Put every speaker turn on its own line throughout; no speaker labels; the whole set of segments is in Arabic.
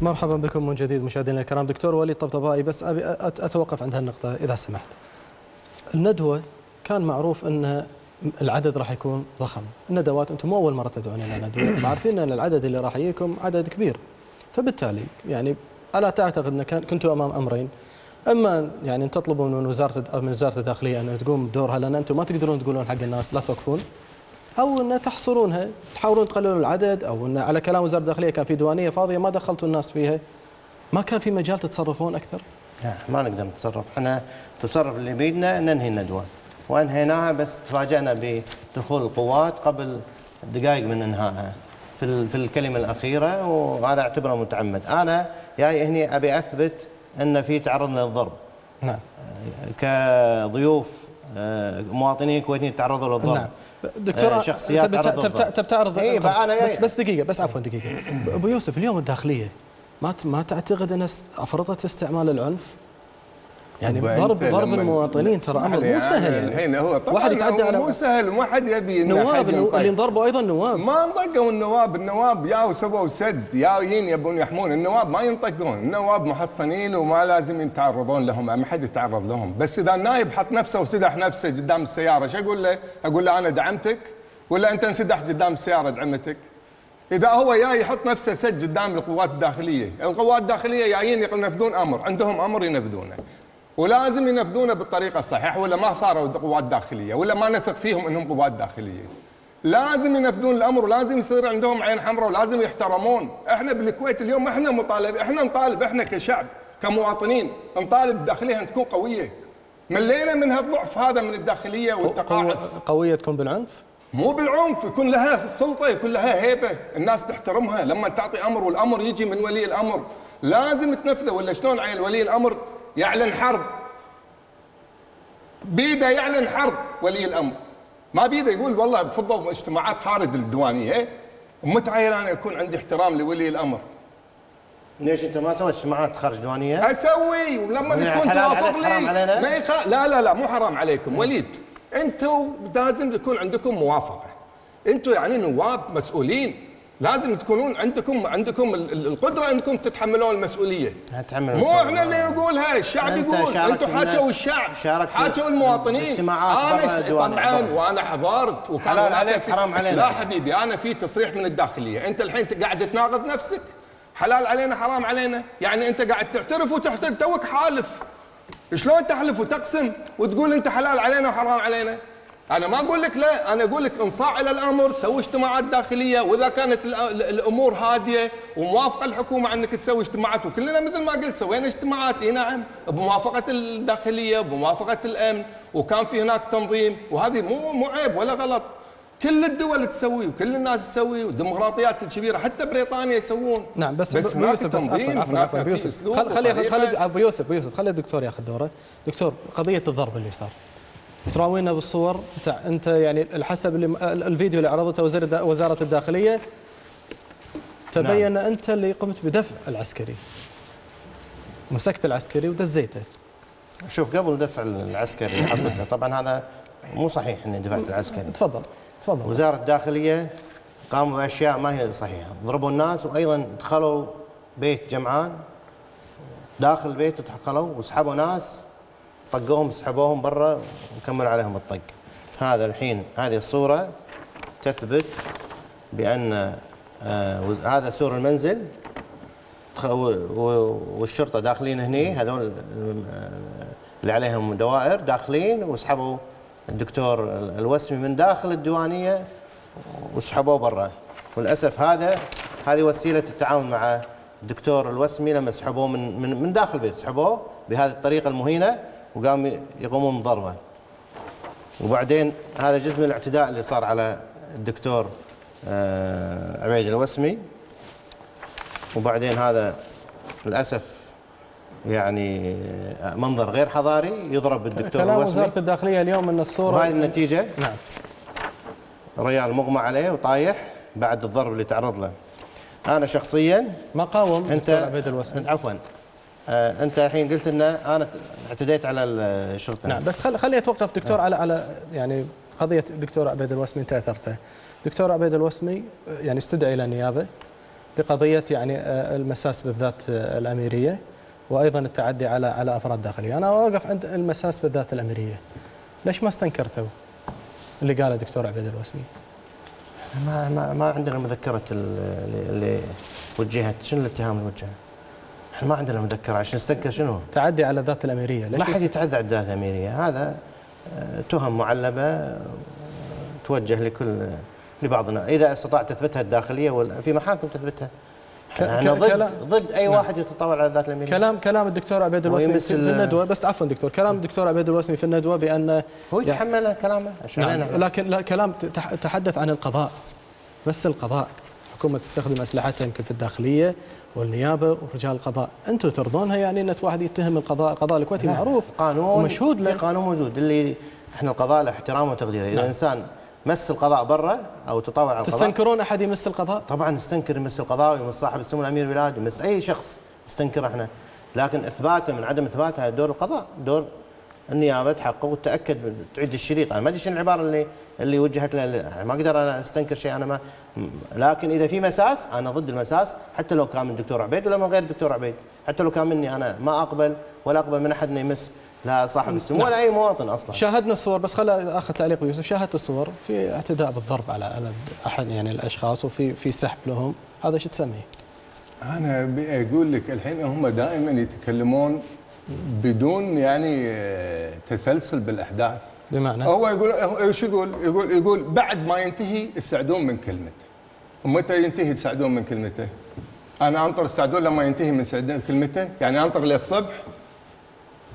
مرحبا بكم من جديد مشاهدينا الكرام. دكتور وليد طبطبائي، بس ابي اتوقف عند هالنقطه اذا سمحت. الندوه كان معروف ان العدد راح يكون ضخم، الندوات انتم مو اول مره تدعون الى ندوه، عارفين ان العدد اللي راح يجيكم عدد كبير، فبالتالي يعني الا تعتقد ان كنتوا امام امرين، اما يعني تطلبوا من وزاره الداخليه ان تقوم بدورها لان انتم ما تقدرون تقولون حق الناس لا توقفون، او ان تحصرونها تحاولون تقللون العدد، او ان على كلام وزاره الداخليه كان في ديوانيه فاضيه ما دخلتوا الناس فيها، ما كان في مجال تتصرفون اكثر؟
لا ما نقدر نتصرف، احنا التصرف اللي بيدنا ننهي الندوه وانهيناها، بس تفاجئنا بدخول القوات قبل دقائق من انهائها في الكلمه الاخيره، وهذا اعتبره متعمد. انا جاي هنا ابي اثبت ان في تعرضنا للضرب.
نعم.
كضيوف مواطنين كويتيين تعرضوا للضرب.
نعم. دكتور
شخصيات
تعرض
إيه
بس دقيقه، بس عفوا دقيقه. ابو يوسف، اليوم الداخليه ما تعتقد انها افرطت في استعمال العنف؟ يعني ضرب المواطنين ترى امر مو سهل. يعني
الحين هو طبعا
واحد يتعدى على
مو سهل، ما حد يبي
نواب اللي انضربوا ايضا نواب.
ما انطقوا النواب يا سووا سد يا يبون يحمون النواب، ما ينطقون النواب محصنين وما لازم يتعرضون لهم، ما حد يتعرض لهم. بس اذا النايب حط نفسه وسدح نفسه قدام السياره شو اقول له؟ اقول له انا دعمتك ولا انت انسدح قدام السياره دعمتك؟ إذا هو جاي يحط نفسه سد قدام القوات الداخلية، القوات الداخلية جايين ينفذون أمر، عندهم أمر ينفذونه، ولازم ينفذونه بالطريقة الصحيحة، ولا ما صاروا قوات داخلية، ولا ما نثق فيهم أنهم قوات داخلية. لازم ينفذون الأمر، ولازم يصير عندهم عين حمراء، ولازم يحترمون. إحنا بالكويت اليوم إحنا نطالب إحنا كشعب كمواطنين نطالب الداخلية أن تكون قوية. ملينا من هالضعف هذا من الداخلية والتقاعس.
قوية تكون بالعنف؟
مو بالعنف، يكون لها سلطة، يكون لها هيبة، الناس تحترمها. لما تعطي أمر والأمر يجي من ولي الأمر لازم تنفذه، ولا شلون عيل ولي الأمر يعلن حرب؟ بيده يعلن حرب ولي الأمر، ما بيده يقول والله بفضوا اجتماعات خارج الديوانية. متى عيل أنا يكون عندي احترام لولي الأمر؟
ليش انت ما سويت اجتماعات خارج ديوانيه؟
اسوي، ولما تكون توافق لي ما لا مو حرام عليكم وليد، انتم لازم يكون عندكم موافقه، انتم يعني نواب مسؤولين، لازم تكونون عندكم القدره انكم تتحملون المسؤوليه. مو احنا اللي نقولها، الشعب يقول. انتم حاكوا الشعب، حاكوا المواطنين. انا طبعا وانا حضرت وكان
حرام علينا.
لا حبيبي، انا في تصريح من الداخليه، انت الحين قاعد تناقض نفسك. حلال علينا حرام علينا، يعني انت قاعد تعترف وتحتل، توك حالف. شلون تحلف وتقسم وتقول انت حلال علينا وحرام علينا؟ انا ما اقول لك لا، انا اقول لك انصاع الى الامر، سوي اجتماعات داخليه، واذا كانت الامور هاديه وموافقه الحكومه انك تسوي اجتماعات، وكلنا مثل ما قلت سوينا اجتماعات، اي نعم، بموافقه الداخليه بموافقه الامن، وكان في هناك تنظيم، وهذه مو عيب ولا غلط. كل الدول تسوي وكل الناس تسوي، والديمقراطيات الكبيره حتى بريطانيا يسوون.
نعم بس ابو يوسف، بس عفوا ابو يوسف، خلي ابو يوسف خلي الدكتور ياخذ دوره. دكتور، قضيه الضرب اللي صار تراوينا بالصور، انت يعني حسب الفيديو اللي عرضته وزاره الداخليه تبين نعم. انت اللي قمت بدفع العسكري، مسكت العسكري ودزيته.
شوف، قبل دفع العسكري طبعا هذا مو صحيح اني دفعت العسكري.
تفضل.
وزاره الداخليه قاموا باشياء ما هي صحيحه، ضربوا الناس، وايضا دخلوا بيت جمعان، داخل البيت دخلوا وسحبوا ناس، طقوهم سحبوهم برا وكملوا عليهم الطق. هذا الحين هذه الصوره تثبت بان هذا سور المنزل، والشرطه داخلين هني، هذول اللي عليهم دوائر داخلين، وسحبوا الدكتور الوسمي من داخل الديوانيه وسحبوه برا. وللاسف هذه وسيله التعاون مع الدكتور الوسمي، لما سحبوه من داخل البيت، سحبوه بهذه الطريقه المهينه وقاموا يقومون بضربه. وبعدين هذا جزء من الاعتداء اللي صار على الدكتور عبيد الوسمي. وبعدين هذا للاسف يعني منظر غير حضاري، يضرب الدكتور
كلام
الوسمي.
وزاره الداخليه اليوم ان الصوره،
وهذه النتيجه.
نعم.
ريال مغمى عليه وطايح بعد الضرب اللي تعرض له. انا شخصيا
ما قاوم الدكتور عبيد الوسمي.
عفوا، انت الحين قلت ان انا اعتديت على الشرطه.
نعم، بس خلي اتوقف دكتور على يعني قضيه الدكتور عبيد الوسمي. انت اثرته. دكتور عبيد الوسمي يعني استدعي الى النيابه، بقضيه يعني المساس بالذات الاميريه، وايضا التعدي على افراد داخليه. انا اوقف عند المساس بالذات الاميريه. ليش ما استنكرتوا اللي قاله الدكتور عبيد الوسمي؟
ما عندنا مذكره اللي وجهت. شنو الاتهام اللي وجهه؟ احنا ما عندنا مذكره عشان نستنكر شنو؟
تعدي على الذات الاميريه.
ما حد يتعدى على الذات الاميريه، هذا تهم معلبه توجه لبعضنا. اذا استطعت تثبتها الداخليه ولا في محاكم تثبتها. احنا ضد اي واحد يتطاول على الذات الاميريه.
كلام الدكتور عبيد الوسمي في الندوه، بس عفوا دكتور، كلام الدكتور عبيد الوسمي في الندوه بان
هو يتحمل كلامه.
نعم، لكن كلام تحدث عن القضاء، بس القضاء. الحكومه تستخدم اسلحتها يمكن في الداخليه والنيابه ورجال القضاء. انتم ترضونها يعني ان واحد يتهم القضاء الكويتي معروف
قانون
ومشهود له.
في قانون موجود اللي احنا القضاء له احترامه وتقديره. اذا انسان مس القضاء برا او تطاول على القضاء.
تستنكرون احد يمس القضاء؟
طبعا نستنكر يمس القضاء ويمس صاحب السمو الامير البلاد، يمس اي شخص نستنكر احنا، لكن اثباته من عدم اثباته دور القضاء، دور النيابه تحقق وتاكد تعيد الشريط. انا ما ادري شنو العباره اللي وجهت له، ما اقدر انا استنكر شيء انا ما. لكن اذا في مساس انا ضد المساس، حتى لو كان من الدكتور عبيد ولا من غير الدكتور عبيد، حتى لو كان مني انا ما اقبل ولا اقبل من احد انه يمس لا صاحب السمو ولا اي مواطن اصلا.
شاهدنا الصور، بس خليني اخذ تعليق يوسف. شاهدت الصور في اعتداء بالضرب على احد يعني الاشخاص وفي سحب لهم، هذا شو تسميه؟
انا اقول لك الحين هم دائما يتكلمون بدون يعني تسلسل بالاحداث.
بمعنى
هو يقول شو يقول بعد ما ينتهي السعدون من كلمته. ومتى ينتهي السعدون من كلمته؟ انا انطر السعدون لما ينتهي من كلمته، يعني انطر للصبح.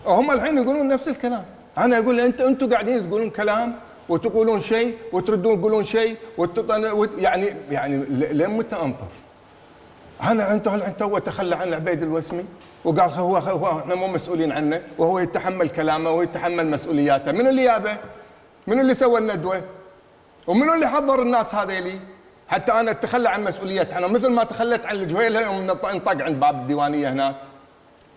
هم الحين يقولون نفس الكلام. انا اقول انتم قاعدين تقولون كلام وتقولون شيء وتردون تقولون شيء يعني لين متى انطر؟ انتم الحين تو تخلى عن العبيد الوسمي وقال هو احنا مو مسؤولين عنه، وهو يتحمل كلامه ويتحمل مسؤولياته. من اللي يابه؟ من اللي سوى الندوه؟ ومن اللي حضر الناس هذيلي؟ حتى انا اتخلى عن مسؤوليتي انا، مثل ما تخليت عن الجهيله يوم انطق عند باب الديوانيه هناك.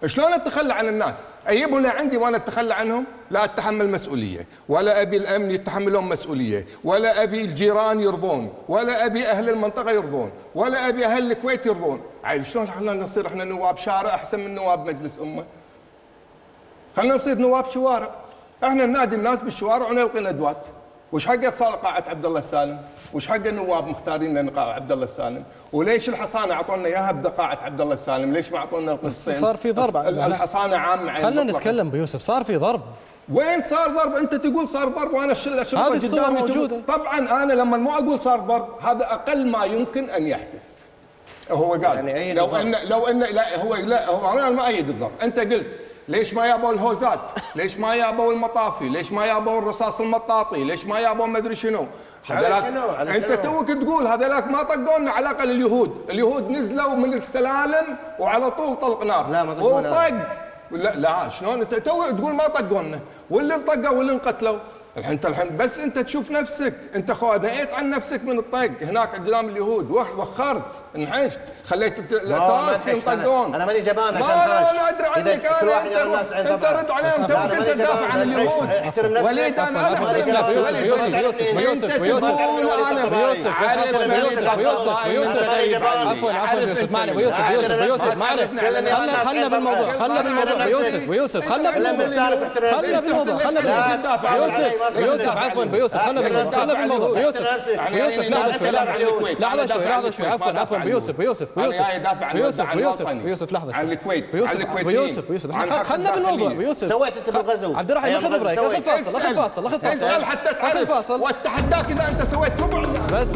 شلون اتخلى عن الناس؟ اجيبهم لعندي وانا اتخلى عنهم؟ لا اتحمل مسؤوليه، ولا ابي الامن يتحملون مسؤوليه، ولا ابي الجيران يرضون، ولا ابي اهل المنطقه يرضون، ولا ابي اهل الكويت يرضون. عيل شلون خلينا نصير احنا نواب شارع احسن من نواب مجلس امه؟ خلينا نصير نواب شوارع. احنا ننادي الناس بالشوارع ونلقي ندوات. وش حق صار قاعه عبد الله السالم؟ وش حق النواب مختارين لنا قاعه عبد الله السالم؟ وليش الحصانه اعطونا اياها بقاعه عبد الله السالم؟ ليش ما اعطونا القصتين؟
صار في ضرب.
الحصانه عامه.
خلينا نتكلم بيوسف. صار في ضرب.
وين صار ضرب؟ انت تقول صار ضرب وانا الشرطه
هذه الصور موجوده.
طبعا انا لما مو اقول صار ضرب هذا اقل ما يمكن ان يحدث. هو قال يعني لو ان لا هو انا ما ايد الضرب. انت قلت ليش ما يابوا الهوزات؟ ليش ما يابوا المطافي؟ ليش ما يابوا الرصاص المطاطي؟ ليش ما يابوا ما ادري شنو؟ انت توك تقول هذولاك ما طقونا. على الاقل اليهود نزلوا من السلالم وعلى طول طلق نار.
لا ما طقونا.
وطق. لا شلون انت تو تقول ما طقونا؟ واللي انطقوا واللي انقتلوا. انت الحين بس انت تشوف نفسك، انت نهيت عن نفسك من الطق هناك قدام اليهود، وخرت، انحشت، خليت ينطقون.
انا ماني جبان عشان
لا ادري عنك انا. انت رد عليهم توك انت تدافع عن اليهود. وليد انا احترم نفسي.
عفوا يوسف معنا. يوسف معنا. خلنا بالموضوع. يوسف خلنا بالموضوع. يوسف عفوا بيوسف خلنا بالموضوع. بيوسف لحظه شوي عفوا بيوسف لحظه
عن الكويت
بيوسف خلنا بالموضوع. بيوسف
سويت انت بالغزو
عبد الرحيم اخذ بريك. اخذ فاصل
اسال حتى تعرف واتحداك اذا انت سويت ربع.
بس